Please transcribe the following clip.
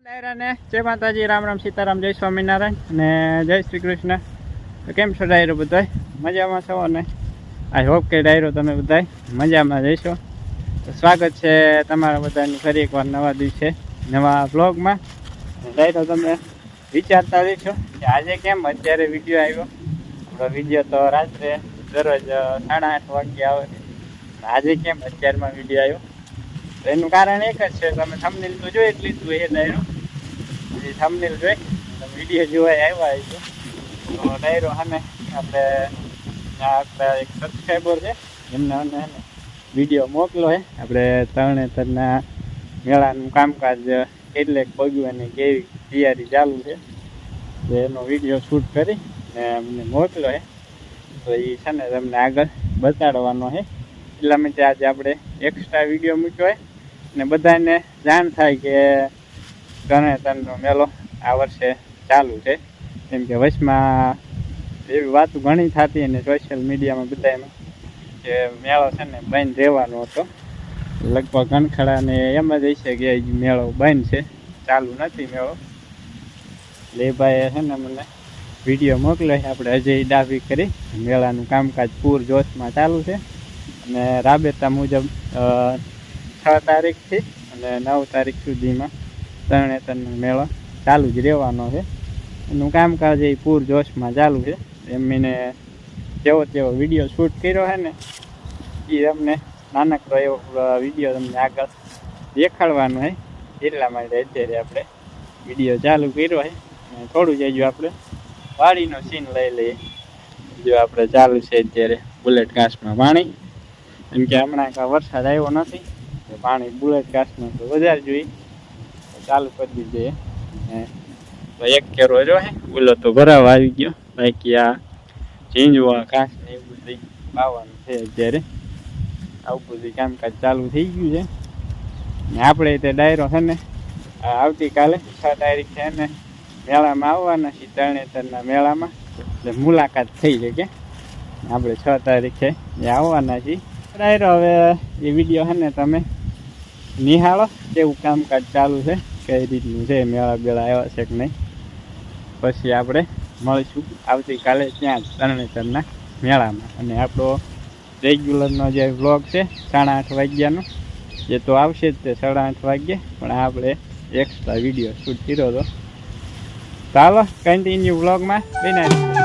ડાયરાને જય માતાજી, રામ રામ, સીતારામ, જય સ્વામિનારાયણ અને જય શ્રી કૃષ્ણ. તો કેમ છો ડાયરો બધાય? મજામાં છો ને? આઈ હોપ કે ડાયરો તમે બધાય મજામાં જઈશો. તો સ્વાગત છે તમારા બધાનું ફરી એકવાર નવા દિવસે નવા બ્લોગમાં. ડાયરો તમે વિચારતા રહીશો કે આજે કેમ અત્યારે વિડીયો આવ્યો. આપણો વિડીયો તો રાત્રે દરરોજ 8:30 વાગ્યે આવે, આજે કેમ અત્યારમાં વિડીયો આવ્યો? એનું કારણ એક જ છે, તમે થંબનેલ તો જોઈ જ લીધું એ ડાયરો. થંબનેલ જોઈ વિડીયો જોવા આવ્યા છે. તો ડાયરો અને આપણે એક સબસ્ક્રાઈબર છે એમને અને વિડીયો મોકલો છે. આપણે તરણેતરના મેળાનું કામકાજ એટલે પગવાની કેવી તૈયારી ચાલુ છે, તો એનો વિડીયો શૂટ કરી ને અમને મોકલો છે. તો એ છે ને તમને આગળ બતાડવાનો છે. એટલા માટે આજે આપણે એક્સ્ટ્રા વિડીયો મૂક્યો હોય ને બધાને જાણ થાય કે તરણેતરનો મેળો આ વર્ષે ચાલુ છે. કેમ કે વચમાં એવી વાતો ઘણી થતી અને સોશિયલ મીડિયામાં બધામાં કે મેળો છે ને બંધ રહેવાનો હતો. લગભગ કણખડા એમ જ હશે કે મેળો બંધ છે, ચાલુ નથી મેળો. એટલે એ ભાઈએ છે ને મને વિડીયો મોકલે છે. આપણે હજી ડાબી કરી મેળાનું કામકાજ પૂર જોશમાં ચાલુ છે અને રાબેતા મુજબ 6 તારીખથી અને 9 તારીખ સુધીમાં તરણેતરનો મેળો ચાલુ જ રહેવાનો છે. એનું કામકાજ એ પૂર જોશમાં ચાલુ છે. એમને જેવો તેવો વિડીયો શૂટ કર્યો છે ને એ તમને નાનકડો એવો વિડીયો તમને આગળ દેખાડવાનો છે. એટલા માટે અત્યારે આપણે વિડીયો ચાલુ કર્યો છે. થોડું જઈજો આપણે વાડીનો સીન લઈ લઈએ. જો આપણે ચાલુ છે અત્યારે બુલેટ ઘાસમાં પાણી. કેમ કે હમણાં કાંઈ વરસાદ આવ્યો નથી, પાણી બુલેટ ઘાસમાં તો વધારે જોઈએ. ચાલુ કરી દીધે. તો એક કેરો જો હે ઓલો તો ભરાવા આવી ગયો. બાકી આ ઝીંઝવા ઘાસ ને એવું બધું વાવવાનું છે. અત્યારે આવું બધું કામકાજ ચાલુ થઈ ગયું છે. ને આપણે તે ડાયરો છે ને આવતીકાલે 6 તારીખ છે ને મેળામાં આવવાના છીએ, તરણેતરના મેળામાં. એટલે મુલાકાત થઈ છે કે આપણે 6 તારીખે એ આવવાના છીએ. ડાયરો હવે એ વિડીયો છે ને તમે નિહાળો કેવું કામકાજ ચાલુ છે, કઈ રીતનું છે, મેળા બેળા આવ્યા છે કે નહીં. પછી આપણે મળીશું આવતીકાલે ત્યાં તરણેતરના મેળામાં. અને આપણો રેગ્યુલરનો જે વ્લોગ છે 8:30 વાગ્યાનો એ તો આવશે જ તે 8:30 વાગ્યે, પણ આપણે એક્સ્ટ્રા વિડીયો શૂટ કર્યો હતો. ચાલો કન્ટિન્યુ વ્લોગમાં બનાવી.